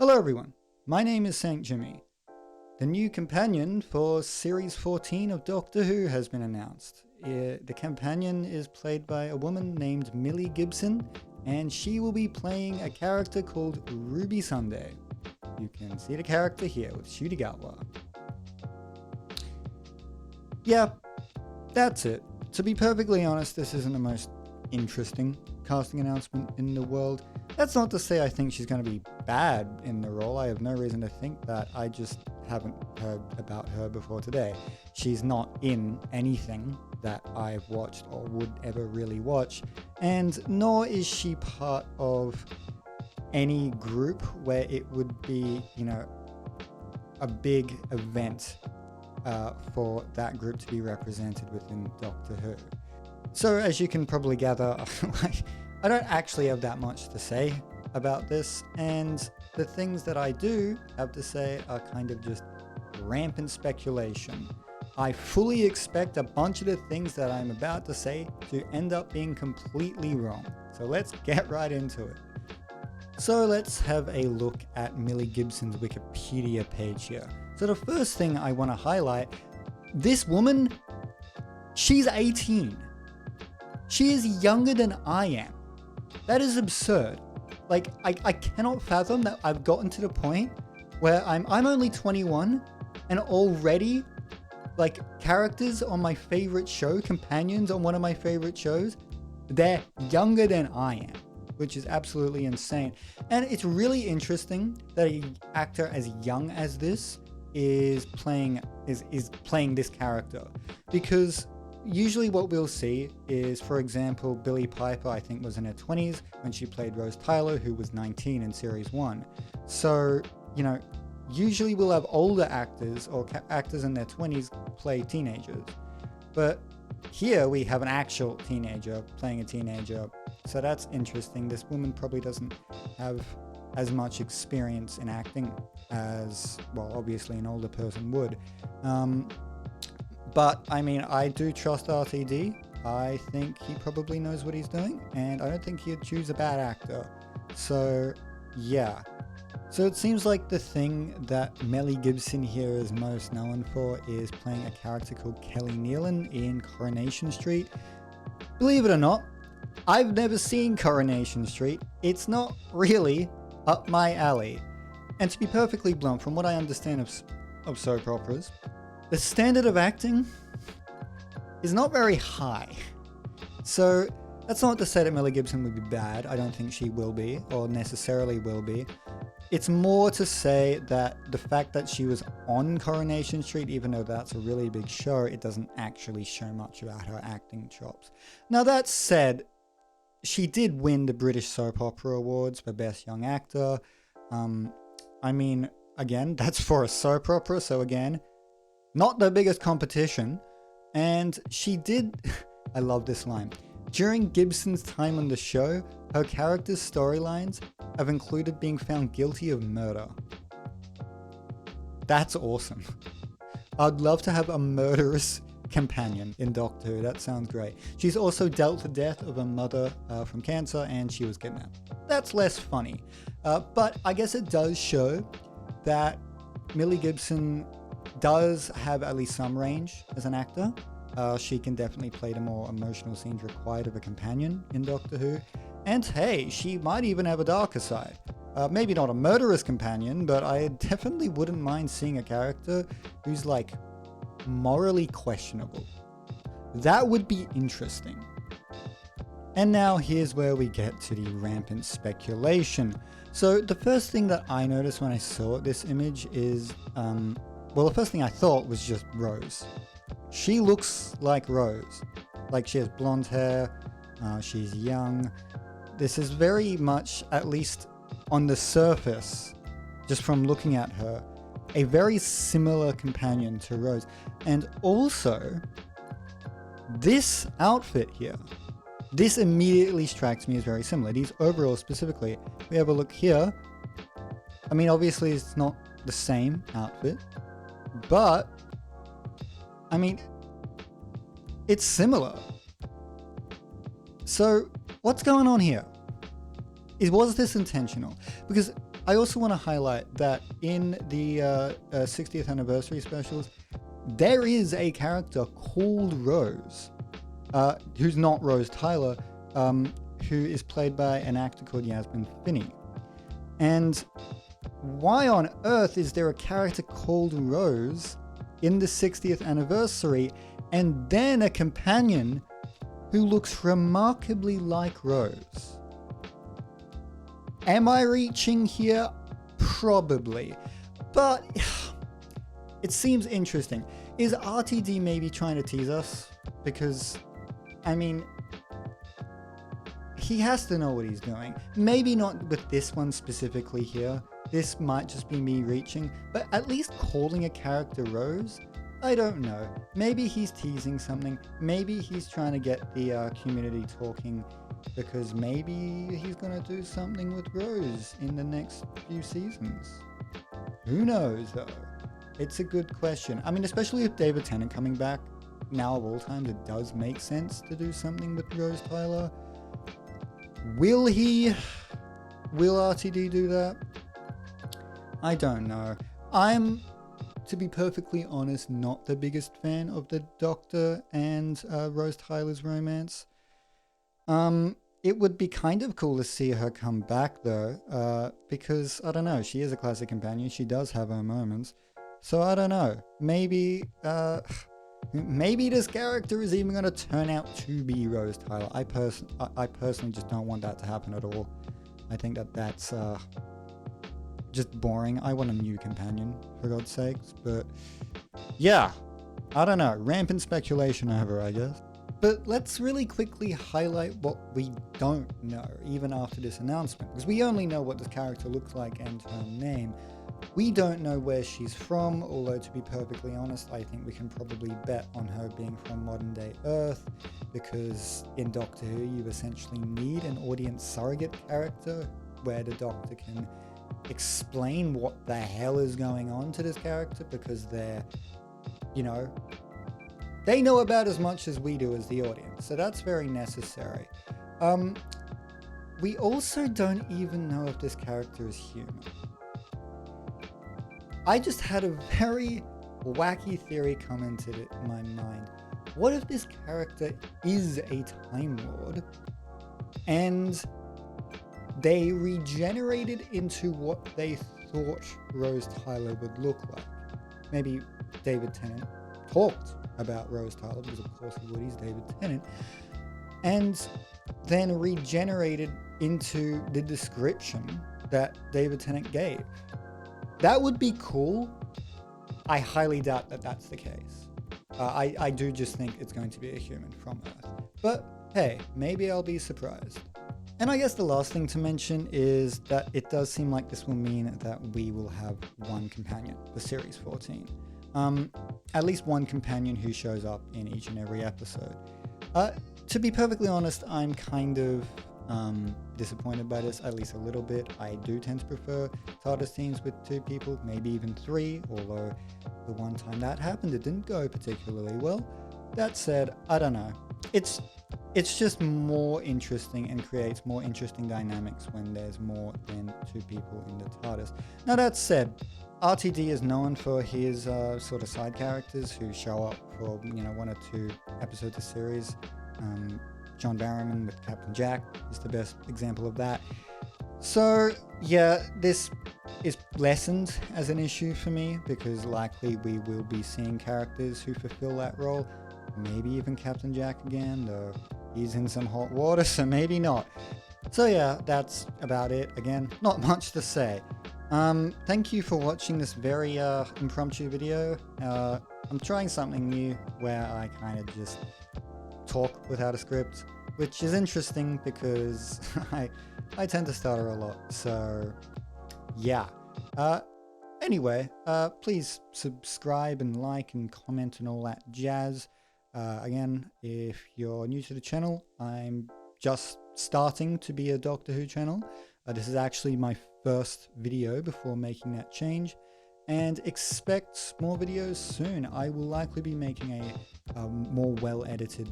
Hello everyone, my name is St. Jimmy. The new companion for Series 14 of Doctor Who has been announced. The companion is played by a woman named Millie Gibson, and she will be playing a character called Ruby Sunday. You can see the character here with Ncuti Gatwa. Yeah, that's it. To be perfectly honest, this isn't the most interesting casting announcement in the world. That's not to say I think she's going to be bad in the role. I have no reason to think that. I just haven't heard about her before today. She's not in anything that I've watched or would ever really watch, and nor is she part of any group where it would be, a big event for that group to be represented within Doctor Who. So as you can probably gather, I don't actually have that much to say about this, and the things that I do have to say are kind of just rampant speculation. I fully expect a bunch of the things that I'm about to say to end up being completely wrong. So let's get right into it. So let's have a look at Millie Gibson's Wikipedia page here. So the first thing I want to highlight, this woman, she's 18. She is younger than I am. That is absurd. Like, I cannot fathom that I've gotten to the point where I'm only 21 and already, like, characters on my favorite show, companions on one of my favorite shows, they're younger than I am, which is absolutely insane. And it's really interesting that an actor as young as this is playing this character, because usually what we'll see is, for example, Billie Piper, I think, was in her 20s when she played Rose Tyler, who was 19 in Series 1. So, usually we'll have older actors or actors in their 20s play teenagers. But here we have an actual teenager playing a teenager. So that's interesting. This woman probably doesn't have as much experience in acting as, well, obviously an older person would. But, I do trust RTD. I think he probably knows what he's doing, and I don't think he'd choose a bad actor. So, yeah. So it seems like the thing that Millie Gibson here is most known for is playing a character called Kelly Nealon in Coronation Street. Believe it or not, I've never seen Coronation Street. It's not really up my alley. And to be perfectly blunt, from what I understand of soap operas, the standard of acting is not very high. So that's not to say that Millie Gibson would be bad. I don't think she will be, or necessarily will be. It's more to say that the fact that she was on Coronation Street, even though that's a really big show, it doesn't actually show much about her acting chops. Now that said, she did win the British Soap Opera Awards for Best Young Actor. Again, that's for a soap opera, so again, not the biggest competition. And she did, I love this line, during Gibson's time on the show, her character's storylines have included being found guilty of murder. That's awesome. I'd love to have a murderous companion in Doctor Who. That sounds great. She's also dealt the death of a mother from cancer, and she was kidnapped. That's less funny. But I guess it does show that Millie Gibson does have at least some range as an actor. She can definitely play the more emotional scenes required of a companion in Doctor Who. And hey, she might even have a darker side. Maybe not a murderous companion, but I definitely wouldn't mind seeing a character who's like morally questionable. That would be interesting. And now here's where we get to the rampant speculation. So the first thing that I noticed when I saw this image is, the first thing I thought was just Rose. She looks like Rose. Like, she has blonde hair, she's young. This is very much, at least on the surface, just from looking at her, a very similar companion to Rose. And also, this outfit here, this immediately strikes me as very similar. These overalls specifically. If we have a look here, obviously it's not the same outfit, but it's similar. So what's going on here? Was this intentional? Because I also want to highlight that in the 60th anniversary specials, there is a character called Rose, who's not Rose Tyler, who is played by an actor called Yasmin Finney. And why on earth is there a character called Rose in the 60th anniversary and then a companion who looks remarkably like Rose? Am I reaching here? Probably. But it seems interesting. Is RTD maybe trying to tease us? Because, I mean, he has to know what he's doing. Maybe not with this one specifically here. This might just be me reaching, but at least calling a character Rose? I don't know. Maybe he's teasing something. Maybe he's trying to get the community talking, because maybe he's going to do something with Rose in the next few seasons. Who knows, though? It's a good question. I mean, especially with David Tennant coming back, now of all times, it does make sense to do something with Rose Tyler. Will he? Will RTD do that? I don't know. I'm, to be perfectly honest, not the biggest fan of the Doctor and Rose Tyler's romance. It would be kind of cool to see her come back though, because I don't know, she is a classic companion. She does have her moments. So I don't know. Maybe this character is even going to turn out to be Rose Tyler. I personally just don't want that to happen at all. I think that's just boring. I want a new companion, for God's sakes. But yeah, I don't know. Rampant speculation over, I guess. But let's really quickly highlight what we don't know, even after this announcement. Because we only know what this character looks like and her name. We don't know where she's from, although to be perfectly honest, I think we can probably bet on her being from modern day Earth, because in Doctor Who you essentially need an audience surrogate character where the Doctor can explain what the hell is going on to this character, because they're, you know, they know about as much as we do as the audience, so that's very necessary. We also don't even know if this character is human. I just had a very wacky theory come into my mind. What if this character is a Time Lord and they regenerated into what they thought Rose Tyler would look like? Maybe David Tennant talked about Rose Tyler, because of course he would, he's David Tennant, and then regenerated into the description that David Tennant gave. That would be cool. I highly doubt that that's the case. I do just think it's going to be a human from Earth. But hey, maybe I'll be surprised. And I guess the last thing to mention is that it does seem like this will mean that we will have one companion for Series 14. At least one companion who shows up in each and every episode. To be perfectly honest, I'm kind of disappointed by this, at least a little bit. I do tend to prefer TARDIS teams with 2 people, maybe even 3, although the one time that happened, it didn't go particularly well. That said, I don't know. It's just more interesting and creates more interesting dynamics when there's more than 2 people in the TARDIS. Now that said, RTD is known for his sort of side characters who show up for 1 or 2 episodes a series. John Barrowman with Captain Jack is the best example of that. So yeah, this is lessened as an issue for me, because likely we will be seeing characters who fulfill that role. Maybe even Captain Jack again, though he's in some hot water, so maybe not. So yeah, that's about it. Again, not much to say. Thank you for watching this very impromptu video. I'm trying something new where I kind of just talk without a script, which is interesting because I tend to stutter a lot. So yeah. Anyway, please subscribe and like and comment and all that jazz. Again, if you're new to the channel, I'm just starting to be a Doctor Who channel. This is actually my first video before making that change, and expect more videos soon. I will likely be making a more well-edited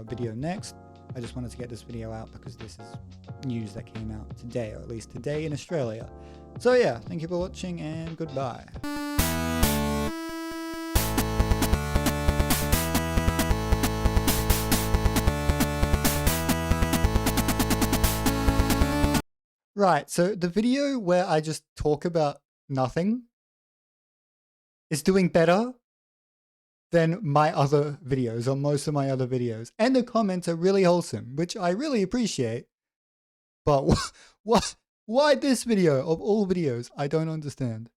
video next. I just wanted to get this video out because this is news that came out today, or at least today in Australia. So yeah, thank you for watching and goodbye. Right, so the video where I just talk about nothing is doing better than my other videos, or most of my other videos. And the comments are really wholesome, which I really appreciate. But what? Why this video of all videos? I don't understand.